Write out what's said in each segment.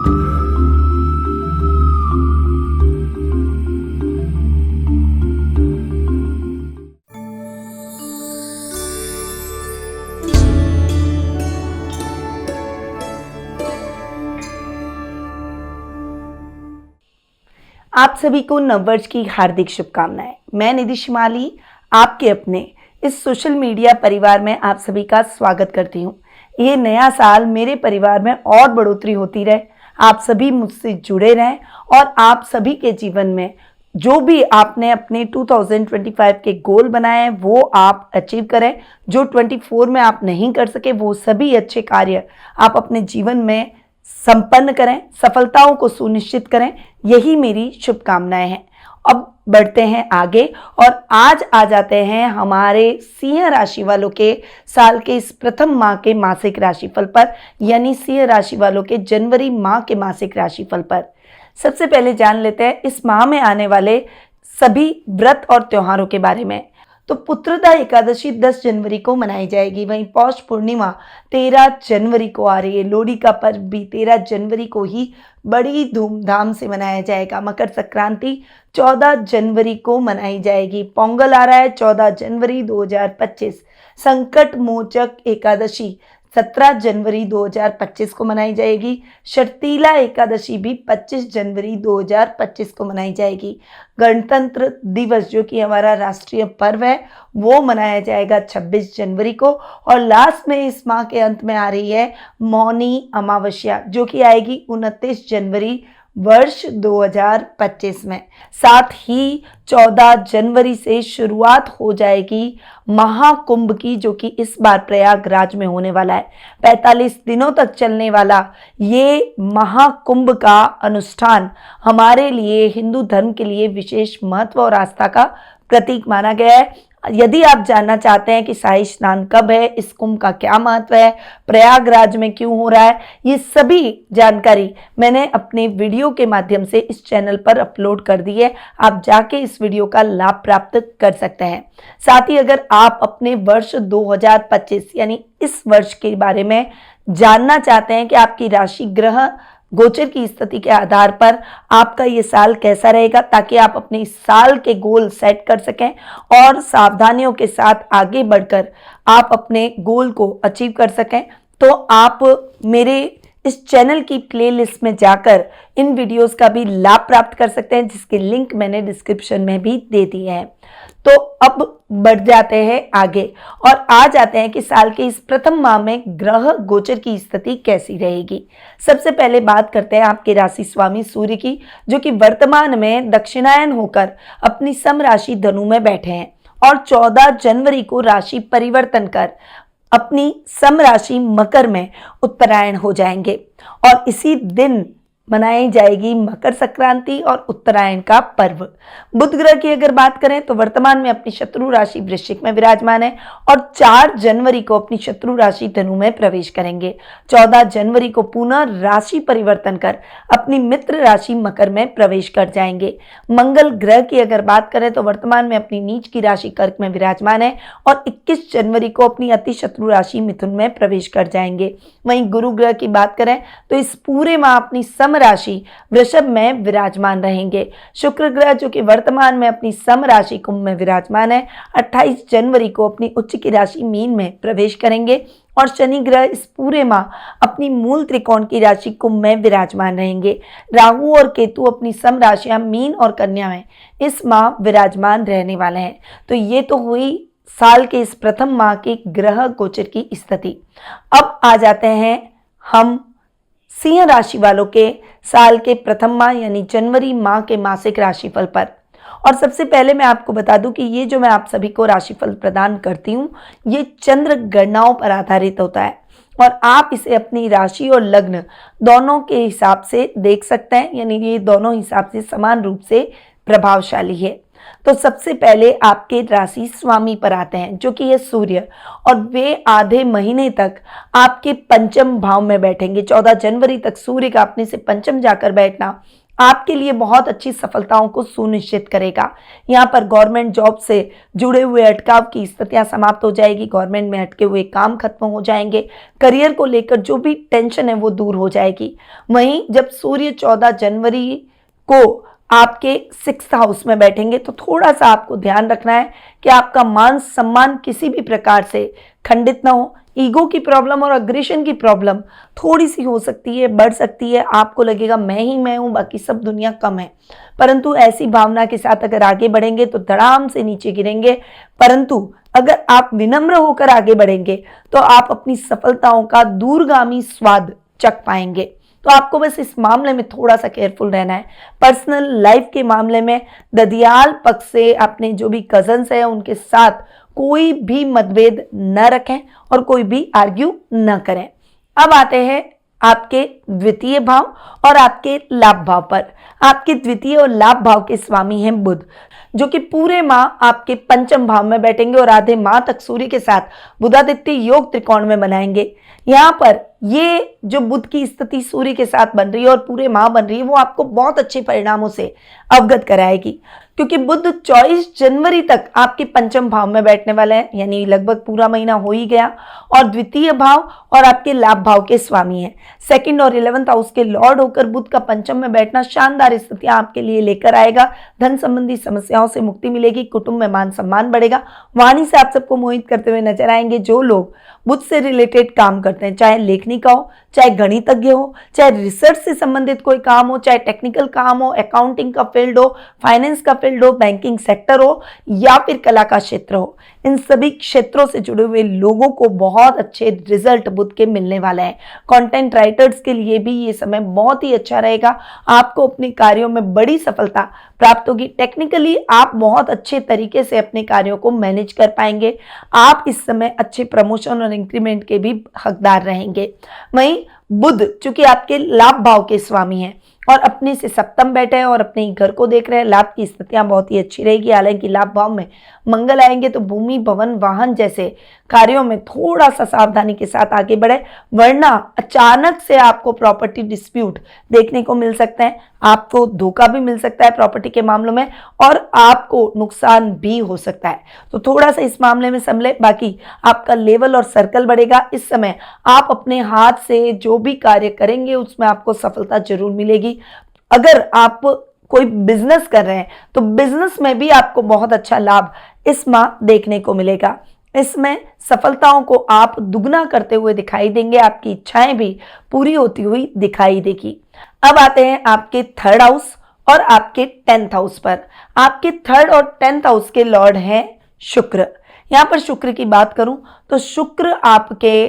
आप सभी को नववर्ष की हार्दिक शुभकामनाएं। मैं निधि शिमाली आपके अपने इस सोशल मीडिया परिवार में आप सभी का स्वागत करती हूं। ये नया साल मेरे परिवार में और बढ़ोतरी होती रहे, आप सभी मुझसे जुड़े रहें और आप सभी के जीवन में जो भी आपने अपने 2025 के गोल बनाए हैं वो आप अचीव करें। जो 24 में आप नहीं कर सके वो सभी अच्छे कार्य आप अपने जीवन में संपन्न करें, सफलताओं को सुनिश्चित करें, यही मेरी शुभकामनाएं हैं। अब बढ़ते हैं आगे और आज आ जाते हैं हमारे सिंह राशि वालों के साल के इस प्रथम माह के मासिक राशिफल पर, यानी सिंह राशि वालों के जनवरी माह के मासिक राशिफल पर। सबसे पहले जान लेते हैं इस माह में आने वाले सभी व्रत और त्योहारों के बारे में। तो पुत्रदा एकादशी 10 जनवरी को मनाई जाएगी। वहीं पौष पूर्णिमा 13 जनवरी को आ रही है। लोहड़ी का पर्व भी 13 जनवरी को ही बड़ी धूमधाम से मनाया जाएगा। मकर संक्रांति 14 जनवरी को मनाई जाएगी। पोंगल आ रहा है 14 जनवरी 2025। संकट मोचक एकादशी 17 जनवरी 2025 को मनाई जाएगी। शर्तीला एकादशी भी 25 जनवरी 2025 को मनाई जाएगी। गणतंत्र दिवस जो कि हमारा राष्ट्रीय पर्व है वो मनाया जाएगा 26 जनवरी को। और लास्ट में इस माह के अंत में आ रही है मौनी अमावस्या जो कि आएगी 29 जनवरी वर्ष 2025 में। साथ ही 14 जनवरी से शुरुआत हो जाएगी महाकुंभ की, जो कि इस बार प्रयागराज में होने वाला है। 45 दिनों तक चलने वाला ये महाकुंभ का अनुष्ठान हमारे लिए, हिंदू धर्म के लिए विशेष महत्व और आस्था का प्रतीक माना गया है। यदि आप जानना चाहते हैं कि शाही स्नान कब है, इस कुंभ का क्या महत्व है, प्रयागराज में क्यों हो रहा है, ये सभी जानकारी मैंने अपने वीडियो के माध्यम से इस चैनल पर अपलोड कर दी है। आप जाके इस वीडियो का लाभ प्राप्त कर सकते हैं। साथ ही अगर आप अपने वर्ष 2025 यानी इस वर्ष के बारे में जानना चाहते हैं कि आपकी राशि ग्रह गोचर की स्थिति के आधार पर आपका ये साल कैसा रहेगा, ताकि आप अपने इस साल के गोल सेट कर सकें और सावधानियों के साथ आगे बढ़कर आप अपने गोल को अचीव कर सकें, तो आप मेरे इस चैनल की प्लेलिस्ट में जाकर इन वीडियोस का भी लाभ प्राप्त कर सकते हैं, जिसके लिंक मैंने डिस्क्रिप्शन में भी दे दिए हैं। तो अब बढ़ जाते हैं आगे और आ जाते हैं कि साल के इस प्रथम माह में ग्रह गोचर की स्थिति कैसी रहेगी। सबसे पहले बात करते हैं आपके राशि स्वामी सूर्य की, जो कि वर्तमान में दक्षिणायन होकर अपनी सम राशि धनु में बैठे हैं और 14 जनवरी को राशि परिवर्तन कर अपनी सम राशि मकर में उत्तरायण हो जाएंगे। और इसी दिन मनाई जाएगी मकर संक्रांति और उत्तरायण का पर्व। बुध ग्रह की अगर बात करें तो वर्तमान में अपनी शत्रु राशि वृश्चिक में विराजमान है और 4 जनवरी को अपनी शत्रु राशि धनु में प्रवेश करेंगे। 14 जनवरी को पुनः राशि परिवर्तन कर अपनी मित्र राशि मकर में प्रवेश कर जाएंगे। मंगल ग्रह की अगर बात करें तो वर्तमान में अपनी नीच की राशि कर्क में विराजमान है और 21 जनवरी को अपनी अति शत्रु राशि मिथुन में प्रवेश कर जाएंगे। वहीं गुरु ग्रह की बात करें तो इस पूरे माह अपनी सम राशि वृषभ में विराजमान रहेंगे। शुक्र ग्रह जो कि वर्तमान में अपनी सम राशि कुंभ में विराजमान है, 28 जनवरी को अपनी उच्च की राशि मीन में प्रवेश करेंगे और शनि ग्रह इस पूरे माह अपनी मूल त्रिकोण की राशि कुंभ में विराजमान रहेंगे। राहु और केतु अपनी सम राशियां मीन और कन्या में इस माह विराजमान रहने वाले हैं। तो ये तो हुई साल के इस प्रथम माह के ग्रह गोचर की स्थिति। अब आ जाते हैं हम सिंह राशि वालों के साल के प्रथम माह यानी जनवरी माह के मासिक राशिफल पर। और सबसे पहले मैं आपको बता दूं कि ये जो मैं आप सभी को राशिफल प्रदान करती हूँ ये चंद्र गणनाओं पर आधारित होता है और आप इसे अपनी राशि और लग्न दोनों के हिसाब से देख सकते हैं, यानी ये दोनों हिसाब से समान रूप से प्रभावशाली है। तो सबसे पहले आपके राशि स्वामी पर आते हैं जो कि है सूर्य, और वे आधे महीने तक आपके पंचम भाव में बैठेंगे। 14 जनवरी तक सूर्य का अपने से पंचम जाकर बैठना आपके लिए बहुत अच्छी सफलताओं को सुनिश्चित करेगा। यहाँ पर गवर्नमेंट जॉब से जुड़े हुए अटकाव की स्थितियां समाप्त हो जाएगी, गवर्नमेंट में अटके हुए काम खत्म हो जाएंगे, करियर को लेकर जो भी टेंशन है वो दूर हो जाएगी। वहीं जब सूर्य 14 जनवरी को आपके 6th हाउस में बैठेंगे तो थोड़ा सा आपको ध्यान रखना है कि आपका मान सम्मान किसी भी प्रकार से खंडित ना हो। ईगो की प्रॉब्लम और अग्रेशन की प्रॉब्लम थोड़ी सी हो सकती है, बढ़ सकती है। आपको लगेगा मैं ही मैं हूं, बाकी सब दुनिया कम है। परंतु ऐसी भावना के साथ अगर आगे बढ़ेंगे तो धड़ाम से नीचे गिरेंगे। परंतु अगर आप विनम्र होकर आगे बढ़ेंगे तो आप अपनी सफलताओं का दूरगामी स्वाद चख पाएंगे। तो आपको बस इस मामले में थोड़ा सा केयरफुल रहना है। पर्सनल लाइफ के मामले में ददियाल पक्ष से अपने जो भी कजन्स हैं उनके साथ कोई भी मतभेद न रखें और कोई भी आर्ग्यू न करें। अब आते हैं आपके द्वितीय भाव और आपके लाभ भाव पर। आपके द्वितीय और लाभ भाव के स्वामी हैं बुध, जो कि पूरे माह आपके पंचम भाव में बैठेंगे और आधे माह तक सूर्य के साथ बुधादित्य योग त्रिकोण में बनाएंगे। यहाँ पर ये जो बुध की स्थिति सूर्य के साथ बन रही है और पूरे माह बन रही है वो आपको बहुत अच्छे परिणामों से अवगत कराएगी, क्योंकि बुध 24 जनवरी तक आपके पंचम भाव में बैठने वाला है, यानी लगभग पूरा महीना हो ही गया। और द्वितीय भाव और आपके लाभ भाव के स्वामी है। 2nd और 11th हाउस के लॉर्ड होकर बुध का पंचम में बैठना शानदार स्थितियां आपके लिए लेकर आएगा। धन संबंधी समस्याओं से मुक्ति मिलेगी, कुटुंब में मान सम्मान बढ़ेगा। वाणी से आप सबको मोहित करते हुए नजर आएंगे जो लोग बुध से रिलेटेड काम करते हैं, चाहे लेखनी का हो, चाहे गणितज्ञ हो, चाहे रिसर्च से संबंधित कोई काम हो, चाहे टेक्निकल काम हो, अकाउंटिंग का फील्ड हो, फाइनेंस का फील्ड हो, बैंकिंग सेक्टर हो या फिर कला का क्षेत्र हो। इन सभी क्षेत्रों से जुड़े हुए लोगों को बहुत अच्छे रिजल्ट बुध के मिलने वाले हैं। कंटेंट राइटर्स के लिए भी ये समय बहुत ही अच्छा रहेगा। आपको अपने कार्यों में बड़ी सफलता प्राप्त होगी। टेक्निकली आप बहुत अच्छे तरीके से अपने कार्यों को मैनेज कर पाएंगे। आप इस समय अच्छे प्रमोशन और इंक्रीमेंट के भी हकदार रहेंगे। वहीं बुध चूंकि आपके लाभ भाव के स्वामी हैं और अपने से सप्तम बैठे हैं और अपने ही घर को देख रहे हैं, लाभ की स्थितियां बहुत ही अच्छी रहेगी। हालांकि लाभ भाव में मंगल आएंगे तो भूमि, भवन, वाहन जैसे कार्यों में थोड़ा सा सावधानी के साथ आगे बढ़े, वरना अचानक से आपको प्रॉपर्टी डिस्प्यूट देखने को मिल सकते हैं। आपको धोखा भी मिल सकता है प्रॉपर्टी के मामलों में और आपको नुकसान भी हो सकता है। तो थोड़ा सा इस मामले में संभले। बाकी आपका लेवल और सर्कल बढ़ेगा। इस समय आप अपने हाथ से जो भी कार्य करेंगे उसमें आपको सफलता जरूर मिलेगी। अगर आप कोई बिजनेस कर रहे हैं तो बिजनेस में भी आपको बहुत अच्छा लाभ इस माह देखने को मिलेगा। इसमें सफलताओं को आप दुगना करते हुए दिखाई देंगे, आपकी इच्छाएं भी पूरी होती हुई दिखाई देगी। अब आते हैं आपके 3rd हाउस और आपके 10th हाउस पर। आपके 3rd और 10th हाउस के लॉर्ड हैं शुक्र। यहां पर शुक्र की बात करूं तो शुक्र आपके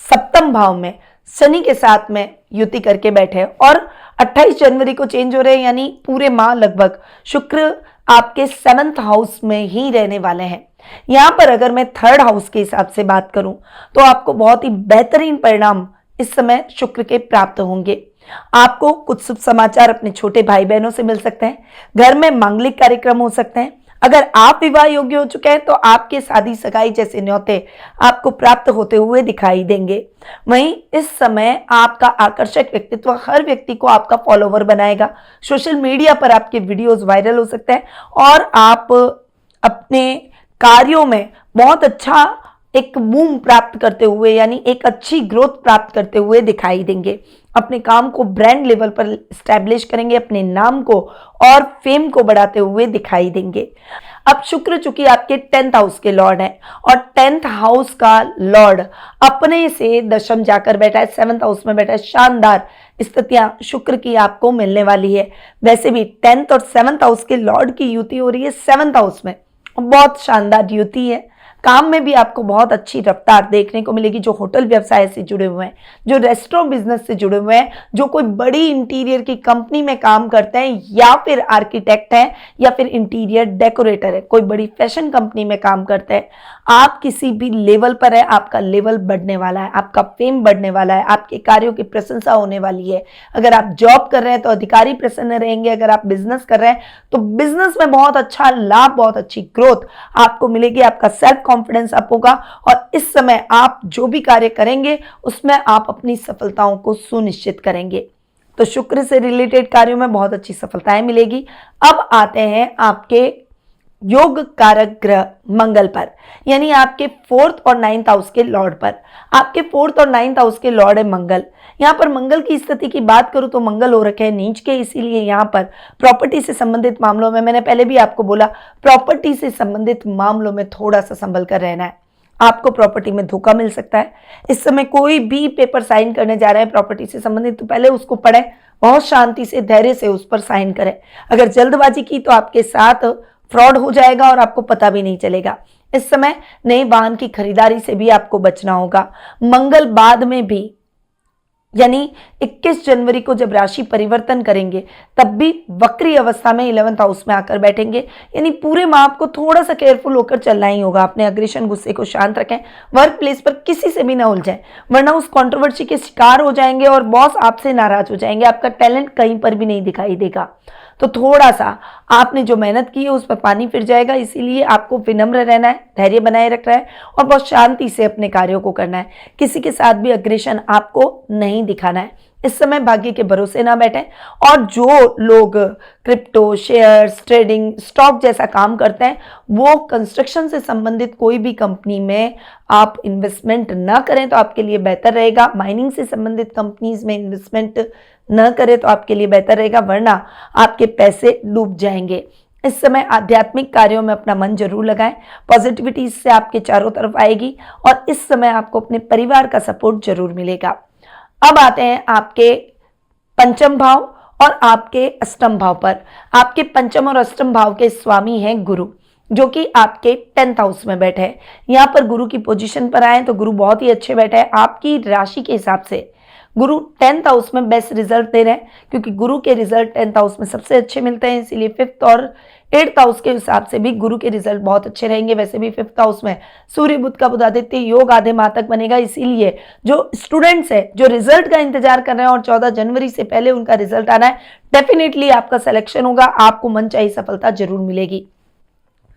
सप्तम भाव में शनि के साथ में युति करके बैठे और 28 जनवरी को चेंज हो रहे हैं, यानी पूरे माह लगभग शुक्र आपके 7th हाउस में ही रहने वाले हैं। यहां पर अगर मैं 3rd हाउस के हिसाब से बात करूं तो आपको बहुत ही बेहतरीन परिणाम इस समय शुक्र के प्राप्त होंगे। आपको कुछ शुभ समाचार अपने छोटे भाई बहनों से मिल सकते हैं। घर में मांगलिक कार्यक्रम हो सकते हैं। अगर आप विवाह योग्य हो चुके हैं तो आपके शादी सगाई जैसे न्योते आपको प्राप्त होते हुए दिखाई देंगे। वहीं इस समय आपका आकर्षक व्यक्तित्व हर व्यक्ति को आपका फॉलोवर बनाएगा। सोशल मीडिया पर आपके वीडियोस वायरल हो सकते हैं और आप अपने कार्यों में बहुत अच्छा एक बूम प्राप्त करते हुए, यानी एक अच्छी ग्रोथ प्राप्त करते हुए दिखाई देंगे। अपने काम को ब्रांड लेवल पर स्टैब्लिश करेंगे, अपने नाम को और फेम को बढ़ाते हुए दिखाई देंगे। अब शुक्र चूंकि आपके 10th हाउस के लॉर्ड हैं और 10th हाउस का लॉर्ड अपने से दशम जाकर बैठा है, 7th हाउस में बैठा है। शानदार स्थितियां शुक्र की आपको मिलने वाली है। वैसे भी 10th और 7th हाउस के लॉर्ड की युति हो रही है 7th हाउस में, बहुत शानदार युति है। काम में भी आपको बहुत अच्छी रफ्तार देखने को मिलेगी। जो होटल व्यवसाय से जुड़े हुए हैं, जो रेस्टोरेंट बिजनेस से जुड़े हुए हैं, जो कोई बड़ी इंटीरियर की कंपनी में काम करते हैं या फिर आर्किटेक्ट हैं या फिर इंटीरियर डेकोरेटर है, कोई बड़ी फैशन कंपनी में काम करते हैं, आप किसी भी लेवल पर है, आपका लेवल बढ़ने वाला है, आपका फेम बढ़ने वाला है, आपके कार्यों की प्रशंसा होने वाली है। अगर आप जॉब कर रहे हैं तो अधिकारी प्रसन्न रहेंगे। अगर आप बिजनेस कर रहे हैं तो बिजनेस में बहुत अच्छा लाभ, बहुत अच्छी ग्रोथ आपको मिलेगी। आपका सेल्फ कॉन्फिडेंस अप होगा और इस समय आप जो भी कार्य करेंगे उसमें आप अपनी सफलताओं को सुनिश्चित करेंगे। तो शुक्र से रिलेटेड कार्यों में बहुत अच्छी सफलताएं मिलेगी। अब आते हैं आपके योग कारक ग्रह मंगल पर, यानी आपके 4th और 9th हाउस के लॉर्ड पर। आपके 4th और 9th हाउस के लॉर्ड है मंगल। यहाँ पर मंगल की स्थिति की बात करूं तो मंगल हो रखे हैं नीच के, इसीलिए यहाँ पर प्रॉपर्टी से संबंधित मामलों में, मैंने पहले भी आपको बोला, प्रॉपर्टी से संबंधित मामलों में थोड़ा सा संभल कर रहना है। आपको प्रॉपर्टी में धोखा मिल सकता है। इस समय कोई भी पेपर साइन करने जा रहे हैं प्रॉपर्टी से संबंधित, तो पहले उसको पढ़ें, बहुत शांति से, धैर्य से उस पर साइन करें। अगर जल्दबाजी की तो आपके साथ फ्रॉड हो जाएगा और आपको पता भी नहीं चलेगा। इस समय नए वाहन की खरीदारी से भी आपको बचना होगा। मंगल बाद में भी, यानी 21 जनवरी को जब राशि परिवर्तन करेंगे तब भी वक्री अवस्था में 11th हाउस में आकर बैठेंगे, यानी पूरे माह आपको थोड़ा सा केयरफुल होकर चलना ही होगा। अपने अग्रेशन गुस्से को शांत रखें, वर्क प्लेस पर किसी से भी ना उलझें, वरना उस कंट्रोवर्सी के शिकार हो जाएंगे और बॉस आपसे नाराज हो जाएंगे, आपका टैलेंट कहीं पर भी नहीं दिखाई देगा। तो थोड़ा सा आपने जो मेहनत की है उस पर पानी फिर जाएगा, इसीलिए आपको विनम्र रहना है, धैर्य बनाए रखना है और बहुत शांति से अपने कार्यों को करना है। किसी के साथ भी अग्रेशन आपको नहीं दिखाना है। इस समय भाग्य के भरोसे ना बैठें। और जो लोग क्रिप्टो, शेयर्स, ट्रेडिंग, स्टॉक जैसा काम करते हैं, वो कंस्ट्रक्शन से संबंधित कोई भी कंपनी में आप इन्वेस्टमेंट ना करें तो आपके लिए बेहतर रहेगा। माइनिंग से संबंधित कंपनीज में इन्वेस्टमेंट न करें तो आपके लिए बेहतर रहेगा, वरना आपके पैसे डूब जाएंगे। इस समय आध्यात्मिक कार्यों में अपना मन जरूर लगाएं, पॉजिटिविटी इससे आपके चारों तरफ आएगी और इस समय आपको अपने परिवार का सपोर्ट जरूर मिलेगा। अब आते हैं आपके पंचम भाव और आपके अष्टम भाव पर। आपके पंचम और अष्टम भाव के स्वामी हैं गुरु, जो कि आपके 10th हाउस में बैठे हैं। यहाँ पर गुरु की पोजीशन पर आए तो गुरु बहुत ही अच्छे बैठे हैं। आपकी राशि के हिसाब से गुरु 10th हाउस में बेस्ट रिजल्ट दे रहे हैं, क्योंकि गुरु के रिजल्ट 10th हाउस में सबसे अच्छे मिलते हैं, इसीलिए 5th और 8th हाउस के हिसाब से भी गुरु के रिजल्ट बहुत अच्छे रहेंगे। वैसे भी 5th हाउस में सूर्य बुध का बुधादित्य योग आधे माह तक बनेगा, इसीलिए जो स्टूडेंट्स हैं, जो रिजल्ट का इंतजार कर रहे हैं और 14 जनवरी से पहले उनका रिजल्ट आना है, डेफिनेटली आपका सिलेक्शन होगा, आपको मनचाही सफलता जरूर मिलेगी।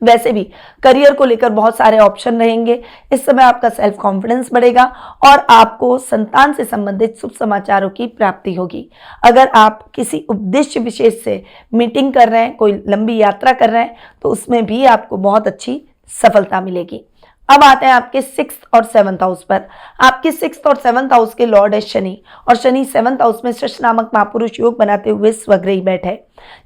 वैसे भी करियर को लेकर बहुत सारे ऑप्शन रहेंगे। इस समय आपका सेल्फ कॉन्फिडेंस बढ़ेगा और आपको संतान से संबंधित शुभ समाचारों की प्राप्ति होगी। अगर आप किसी उद्देश्य विशेष से मीटिंग कर रहे हैं, कोई लंबी यात्रा कर रहे हैं, तो उसमें भी आपको बहुत अच्छी सफलता मिलेगी। अब आते हैं आपके 6th और 7th हाउस पर। आपके 6th और 7th हाउस के लॉर्ड है शनि, और शनि 7th हाउस में शश नामक महापुरुष योग बनाते हुए स्वग्रही बैठे।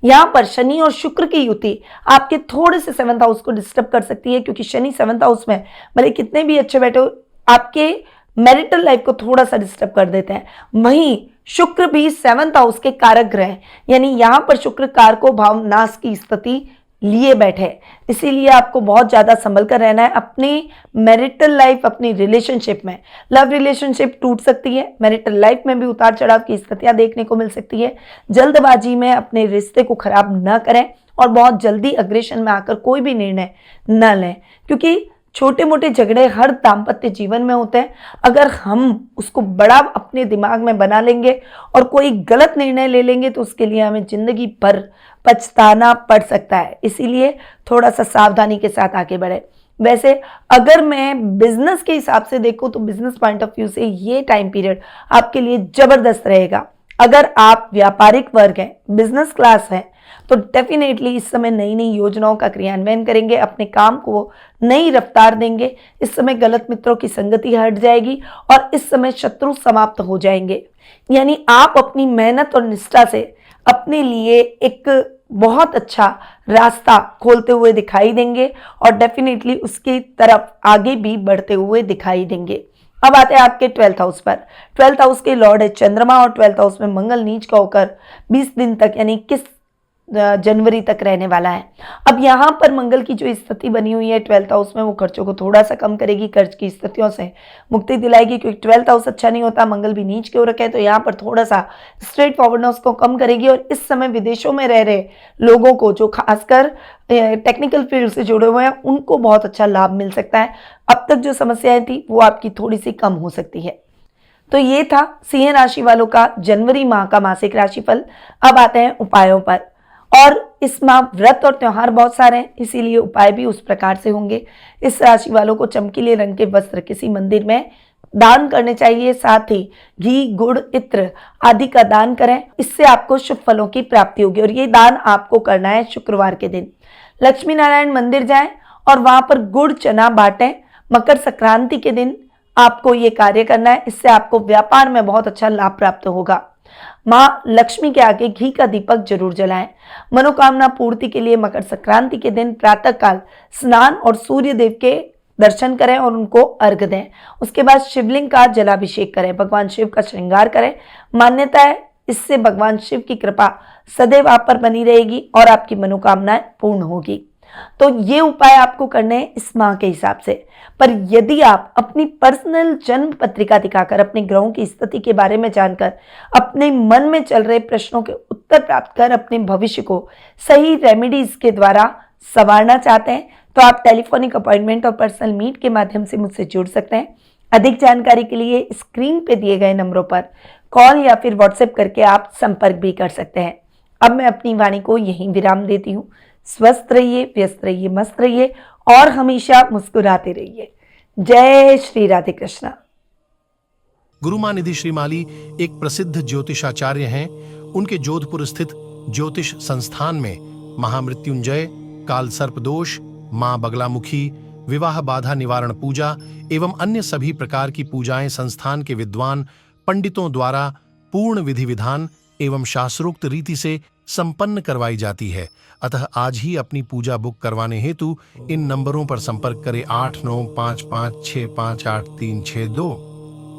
यहाँ पर शनि और शुक्र की युति आपके थोड़े से 7th हाउस को डिस्टर्ब कर सकती है, क्योंकि शनि 7th हाउस में भले कितने भी अच्छे बैठे हो, आपके मैरिटल लाइफ को थोड़ा सा डिस्टर्ब कर देते हैं। वहीं शुक्र भी 7th हाउस के कारक ग्रह हैं, यानी यहाँ पर शुक्र कारको भाव नाश की स्थिति लिए बैठे, इसीलिए आपको बहुत ज्यादा संभल कर रहना है। अपनी मैरिटल लाइफ, अपनी रिलेशनशिप में, लव रिलेशनशिप टूट सकती है, मैरिटल लाइफ में भी उतार चढ़ाव की स्थितियां देखने को मिल सकती है। जल्दबाजी में अपने रिश्ते को खराब न करें और बहुत जल्दी अग्रेशन में आकर कोई भी निर्णय न लें, क्योंकि छोटे मोटे झगड़े हर दाम्पत्य जीवन में होते हैं। अगर हम उसको बड़ा अपने दिमाग में बना लेंगे और कोई गलत निर्णय ले लेंगे तो उसके लिए हमें जिंदगी भर पछताना पड़ सकता है, इसीलिए थोड़ा सा सावधानी के साथ आगे बढ़े। वैसे अगर मैं बिजनेस के हिसाब से देखूं तो बिजनेस पॉइंट ऑफ व्यू से ये टाइम पीरियड आपके लिए जबरदस्त रहेगा। अगर आप व्यापारिक वर्ग हैं, बिजनेस क्लास हैं, तो डेफिनेटली इस समय नई नई योजनाओं का क्रियान्वयन करेंगे, अपने काम को नई रफ्तार देंगे। इस समय गलत मित्रों की संगति हट जाएगी और इस समय शत्रु समाप्त हो जाएंगे, यानी आप अपनी मेहनत और निष्ठा से अपने लिए एक बहुत अच्छा रास्ता खोलते हुए दिखाई देंगे और डेफिनेटली उसकी तरफ आगे भी बढ़ते हुए दिखाई देंगे। अब आते हैं आपके 12th हाउस पर। 12th हाउस के लॉर्ड है चंद्रमा और 12th हाउस में मंगल नीच का होकर 20 दिन तक, यानी 21 जनवरी तक रहने वाला है। अब यहाँ पर मंगल की जो स्थिति बनी हुई है 12th हाउस में, वो खर्चों को थोड़ा सा कम करेगी, कर्ज की स्थितियों से मुक्ति दिलाएगी, क्योंकि 12th हाउस अच्छा नहीं होता, मंगल भी नीच के हो रखे हैं, तो यहाँ पर थोड़ा सा स्ट्रेट फॉरवर्डनेस को कम करेगी। और इस समय विदेशों में रह रहे लोगों को, जो खासकर टेक्निकल फील्ड से जुड़े हुए हैं, उनको बहुत अच्छा लाभ मिल सकता है। अब तक जो समस्याएं थी वो आपकी थोड़ी सी कम हो सकती है। तो ये था सिंह राशि वालों का जनवरी माह का मासिक राशिफल। अब आते हैं उपायों पर। और इस माह व्रत और त्योहार बहुत सारे हैं, इसीलिए उपाय भी उस प्रकार से होंगे। इस राशि वालों को चमकीले रंग के वस्त्र किसी मंदिर में दान करने चाहिए। साथ ही घी, गुड़, इत्र आदि का दान करें, इससे आपको शुभ फलों की प्राप्ति होगी। और ये दान आपको करना है शुक्रवार के दिन। लक्ष्मी नारायण मंदिर जाएं और वहां पर गुड़ चना बांटें। मकर संक्रांति के दिन आपको ये कार्य करना है, इससे आपको व्यापार में बहुत अच्छा लाभ प्राप्त होगा। मां लक्ष्मी के आगे घी का दीपक जरूर जलाएं। मनोकामना पूर्ति के लिए मकर संक्रांति के दिन प्रातः काल स्नान और सूर्य देव के दर्शन करें और उनको अर्घ्य दें। उसके बाद शिवलिंग का जलाभिषेक करें, भगवान शिव का श्रृंगार करें। मान्यता है इससे भगवान शिव की कृपा सदैव आप पर बनी रहेगी और आपकी मनोकामनाएं पूर्ण होगी। तो ये उपाय आपको करने हैं इस माह के हिसाब से। पर यदि आप अपनी पर्सनल जन्म पत्रिका दिखाकर अपने ग्रहों की स्थिति के बारे में जानकर अपने मन में चल रहे प्रश्नों के उत्तर प्राप्त कर अपने भविष्य को सही रेमेडीज के द्वारा संवारना चाहते हैं तो आप टेलीफोनिक अपॉइंटमेंट और पर्सनल मीट के माध्यम से मुझसे जुड़ सकते हैं। अधिक जानकारी के लिए स्क्रीन पे दिए गए नंबरों पर कॉल या फिर व्हाट्सएप करके आप संपर्क भी कर सकते हैं। अब मैं अपनी वाणी को यहीं विराम देती हूँ। स्वस्थ रहिए, व्यस्त रहिए, मस्त रहिए और हमेशा मुस्कुराते रहिए। जय श्री राधे कृष्णा। गुरुमां निधि श्रीमाली एक प्रसिद्ध ज्योतिषाचार्य हैं। उनके जोधपुर स्थित ज्योतिष संस्थान में महामृत्युंजय, काल सर्प दोष, मां बगलामुखी, विवाह बाधा निवारण पूजा एवं अन्य सभी प्रकार की पूजाएं संस्थान के विद्वान पंडितों द्वारा पूर्ण विधि विधान एवं शास्त्रोक्त रीति से संपन्न करवाई जाती है। अतः आज ही अपनी पूजा बुक करवाने हेतु इन नंबरों पर संपर्क करें 8955658362।